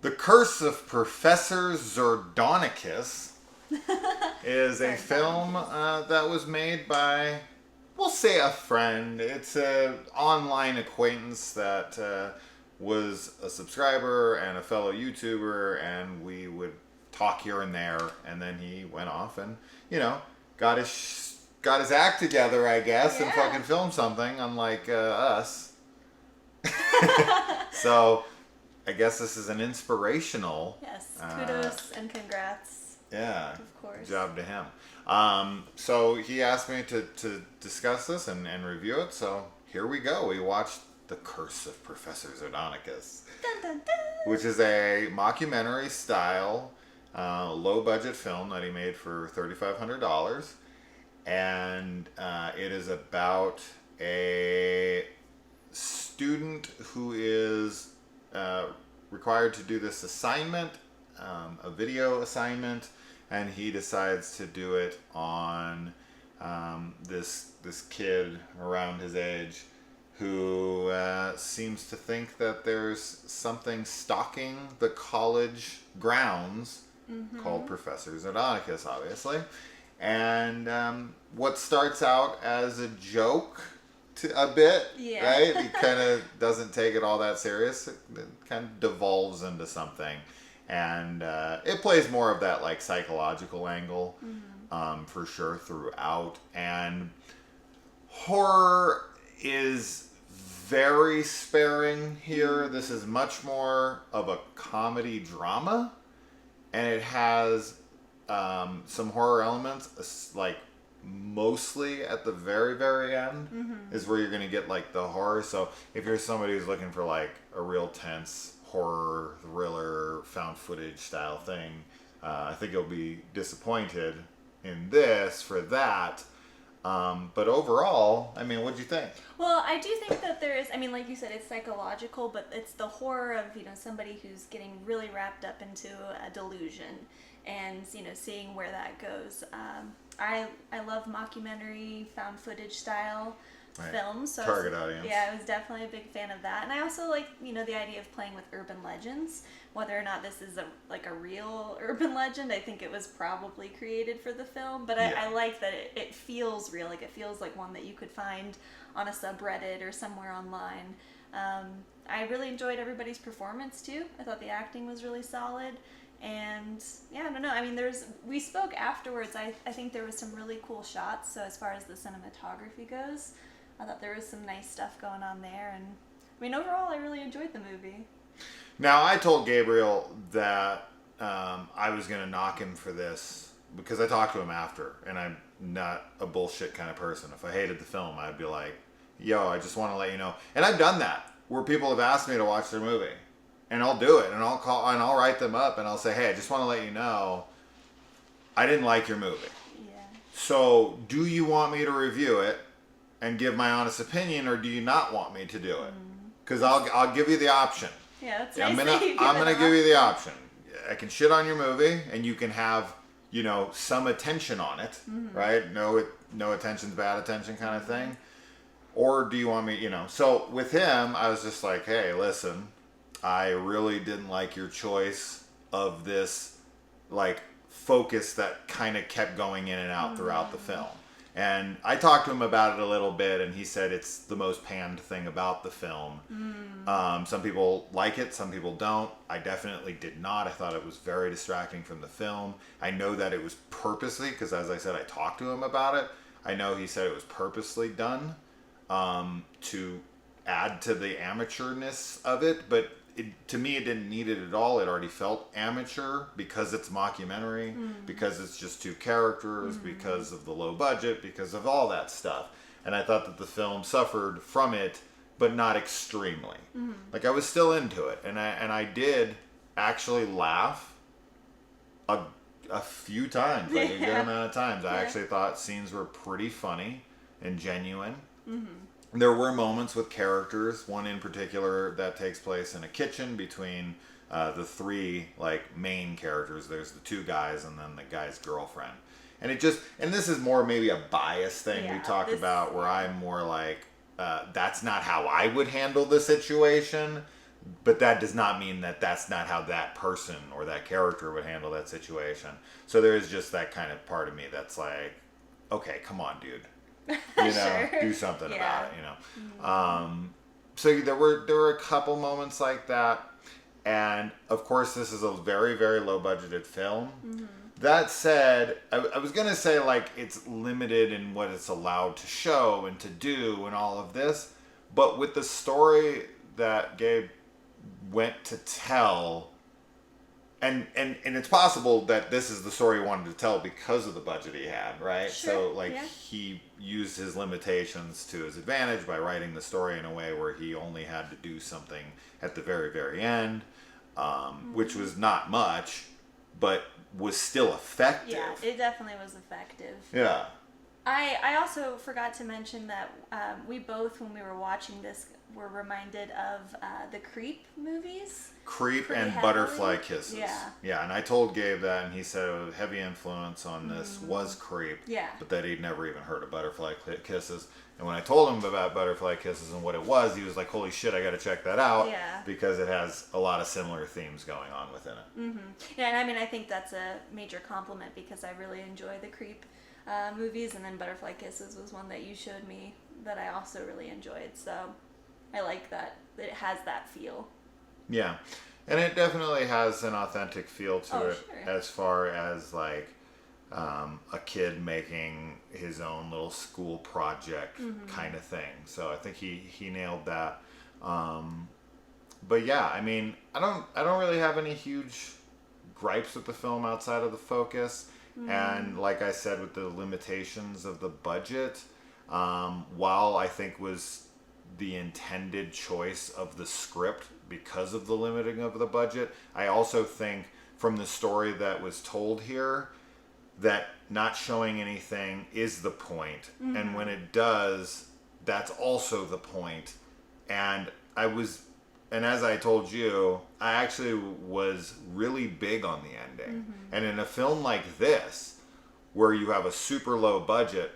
The Curse of Professor Zardonicus is a film that was made by, we'll say, a friend. It's an online acquaintance that was a subscriber and a fellow YouTuber, and we would talk here and there, and then he went off and, got his act together, I guess, and fucking filmed something, unlike us. So I guess this is an inspirational. Yes, kudos and congrats. Yeah, of course. Good job to him. So he asked me to discuss this and review it. So here we go. We watched The Curse of Professor Zardonicus, Dun, dun, dun. which is a mockumentary style, low budget film that he made for $3,500, and it is about a student who is required to do this assignment, a video assignment, and he decides to do it on this kid around his age who seems to think that there's something stalking the college grounds called Professor Zardonicus, obviously. And what starts out as a joke a bit, right? He kind of doesn't take it all that serious. It kind of devolves into something. And it plays more of that like psychological angle for sure throughout. And horror is very sparing here. This is much more of a comedy drama. And it has some horror elements, like mostly at the very, very end is where you're going to get like the horror. So if you're somebody who's looking for like a real tense horror, thriller, found footage style thing, I think you'll be disappointed in this for that. But overall, I mean, what'd you think? Well, I do think that there is, I mean, like you said, it's psychological, but it's the horror of, somebody who's getting really wrapped up into a delusion and, seeing where that goes. I love mockumentary, found footage style films. So Target audience. Yeah, I was definitely a big fan of that. And I also like, the idea of playing with urban legends. Whether or not this is a real urban legend, I think it was probably created for the film. But I like that it feels real. Like it feels like one that you could find on a subreddit or somewhere online. I really enjoyed everybody's performance too. I thought the acting was really solid. And yeah, I don't know. I mean, we spoke afterwards. I think there was some really cool shots. So as far as the cinematography goes, I thought there was some nice stuff going on there. And I mean, overall, I really enjoyed the movie. Now, I told Gabriel that I was going to knock him for this because I talked to him after, and I'm not a bullshit kind of person. If I hated the film, I'd be like, yo, I just want to let you know. And I've done that where people have asked me to watch their movie. And I'll do it, and I'll call, and I'll write them up, and I'll say, hey, I just want to let you know, I didn't like your movie. Yeah. So, do you want me to review it and give my honest opinion, or do you not want me to do it? Because I'll give you the option. Yeah, that's I'm nice. gonna give you the option. I can shit on your movie, and you can have some attention on it, right? No attention's bad attention kind of thing. Or do you want me, So with him, I was just like, hey, listen. I really didn't like your choice of this, like, focus that kind of kept going in and out throughout the film. And I talked to him about it a little bit, and he said it's the most panned thing about the film. Some people like it, some people don't. I definitely did not. I thought it was very distracting from the film. I know that it was purposely, because as I said, I talked to him about it. I know he said it was purposely done to add to the amateurness of it, but to me, it didn't need it at all. It already felt amateur because it's mockumentary, because it's just two characters, because of the low budget, because of all that stuff. And I thought that the film suffered from it, but not extremely. Like, I was still into it. And I did actually laugh a few times, like a good amount of times. I actually thought scenes were pretty funny and genuine. There were moments with characters, one in particular that takes place in a kitchen between the three main characters. There's the two guys and then the guy's girlfriend. And this is more maybe a bias thing we talked about, where I'm more like, that's not how I would handle the situation. But that does not mean that that's not how that person or that character would handle that situation. So there is just that kind of part of me that's like, okay, come on, dude. Sure. Do something Yeah. about it, So there were a couple moments like that. And of course, this is a very, very low budgeted film. Mm-hmm. That said, I was going to say, like, it's limited in what it's allowed to show and to do and all of this. But with the story that Gabe went to tell, and it's possible that this is the story he wanted to tell because of the budget he had, right? Sure, So, like, yeah. he used his limitations to his advantage by writing the story in a way where he only had to do something at the very, very end, which was not much, but was still effective. Yeah, it definitely was effective. Yeah. I also forgot to mention that we both, when we were watching this, were reminded of the Creep movies. Creep pretty and heavily. Butterfly Kisses. Yeah. And I told Gabe that, and he said a heavy influence on this was Creep. Yeah. But that he'd never even heard of Butterfly Kisses. And when I told him about Butterfly Kisses and what it was, he was like, holy shit, I gotta check that out. Yeah. Because it has a lot of similar themes going on within it. Mm-hmm. Yeah, and I mean, I think that's a major compliment because I really enjoy the Creep movies, and then Butterfly Kisses was one that you showed me that I also really enjoyed. So I like that it has that feel. Yeah. And it definitely has an authentic feel to it, sure. as far as like a kid making his own little school project kind of thing. So I think he nailed that. But yeah, I mean, I don't really have any huge gripes with the film outside of the focus. And like I said, with the limitations of the budget, while I think was the intended choice of the script because of the limiting of the budget, I also think from the story that was told here that not showing anything is the point. And when it does, that's also the point. And as I told you, I actually was really big on the ending. And in a film like this, where you have a super low budget,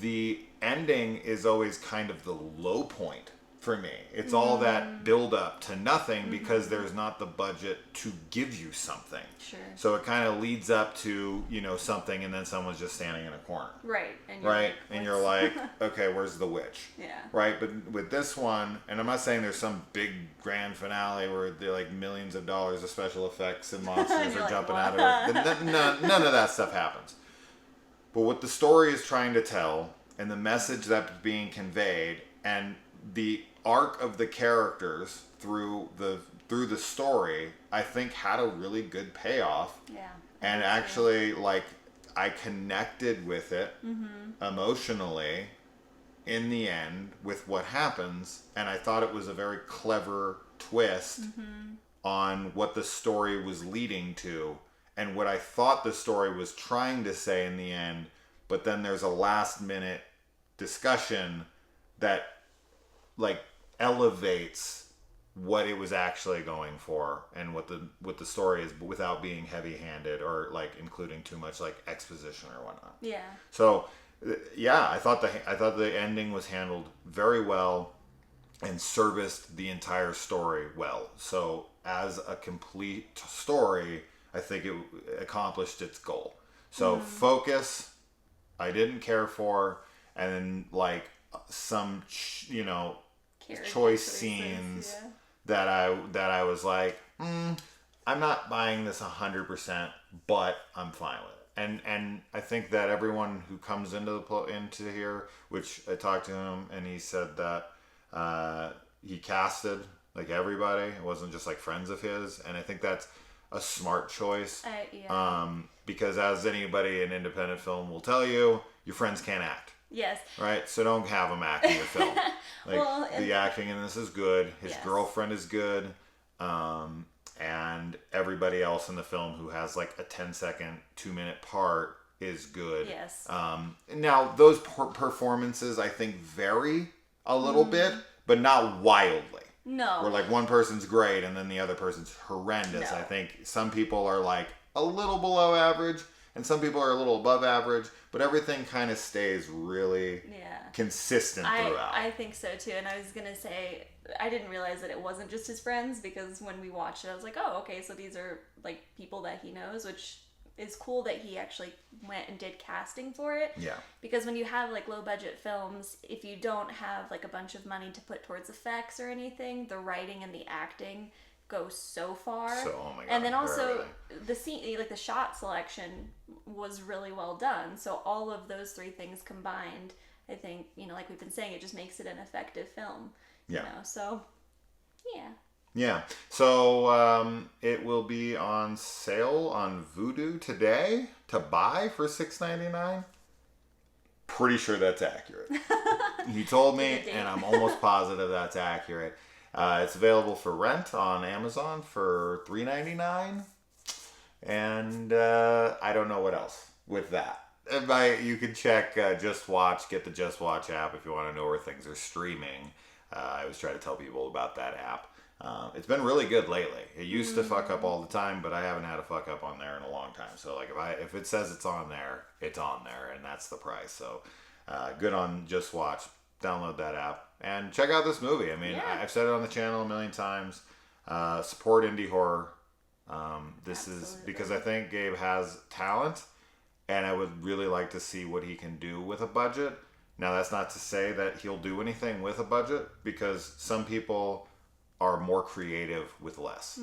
the ending is always kind of the low point for me. It's all that build up to nothing because there's not the budget to give you something. Sure. So it kind of leads up to, something, and then someone's just standing in a corner. Right. And You're like, okay, where's the witch? Yeah. Right. But with this one, and I'm not saying there's some big grand finale where they're like millions of dollars of special effects and monsters are like, jumping what? out of it. None of that stuff happens. But what the story is trying to tell, and the message that's being conveyed, and the arc of the characters through the story, I think had a really good payoff. Yeah. And actually, like, I connected with it emotionally in the end with what happens, and I thought it was a very clever twist on what the story was leading to and what I thought the story was trying to say in the end. But then there's a last minute discussion that like elevates what it was actually going for and what the story is, without being heavy-handed or like including too much like exposition or whatnot. Yeah. So yeah, I thought the ending was handled very well and serviced the entire story well. So as a complete story, I think it accomplished its goal. So focus, I didn't care for, and then like some choice scenes that I was like, I'm not buying this 100%, but I'm fine with it. And I think that everyone who comes into here, which I talked to him, and he said that he casted like everybody. It wasn't just like friends of his, and I think that's a smart choice. Because as anybody in independent film will tell you, your friends can't act. Yes. Right? So don't have them act in your film. Like, the acting in this is good. His girlfriend is good. And everybody else in the film who has like a 10-second, 2-minute part is good. Yes. Now, those performances, I think, vary a little bit, but not wildly. No. Where like one person's great and then the other person's horrendous. No. I think some people are like a little below average and some people are a little above average, but everything kind of stays really consistent throughout. I think so too. And I was going to say, I didn't realize that it wasn't just his friends, because when we watched it, I was like, oh, okay, so these are like people that he knows, which is cool that he actually went and did casting for it. Yeah. Because when you have like low budget films, if you don't have like a bunch of money to put towards effects or anything, the writing and the acting go so far. So, oh my God. And then also the scene, like the shot selection was really well done. So all of those three things combined, I think, you know, like we've been saying, it just makes it an effective film. Yeah. You know, so yeah. Yeah. So it will be on sale on Vudu today to buy for $6.99. Pretty sure that's accurate. He told me, and I'm almost positive that's accurate. It's available for rent on Amazon for $3.99, and I don't know what else with that. You can check Just Watch, get the Just Watch app if you want to know where things are streaming. I always try to tell people about that app. It's been really good lately. It used to fuck up all the time, but I haven't had a fuck up on there in a long time. So like if it says it's on there, it's on there, and that's the price. So good on Just Watch. Download that app and check out this movie. I mean, I've said it on the channel a million times. Support indie horror. This is because I think Gabe has talent, and I would really like to see what he can do with a budget. Now, that's not to say that he'll do anything with a budget, because some people are more creative with less,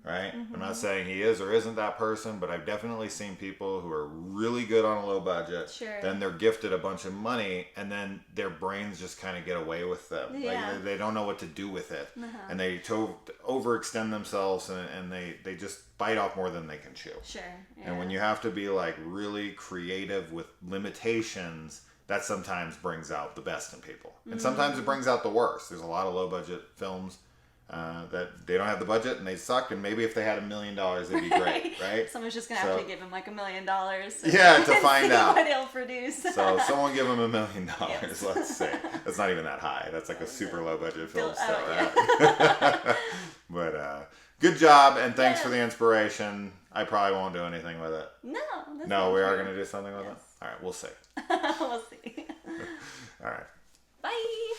right? Mm-hmm. I'm not saying he is or isn't that person, but I've definitely seen people who are really good on a low budget. Sure. Then they're gifted a bunch of money, and then their brains just kind of get away with them. Yeah. Like they don't know what to do with it, and they overextend themselves, and they just bite off more than they can chew. Sure. Yeah. And when you have to be like really creative with limitations, that sometimes brings out the best in people, and sometimes it brings out the worst. There's a lot of low budget films that they don't have the budget and they suck, and maybe if they had $1 million it'd be great, right? Someone's just gonna have to give him like $1 million. To find out what he'll produce. So someone give him $1 million. Yes. Let's say that's not even that high. That's like a super low budget film still, right? But good job, and thanks for the inspiration. I probably won't do anything with it. No, we are gonna do something with it. All right, we'll see. We'll see. All right. Bye.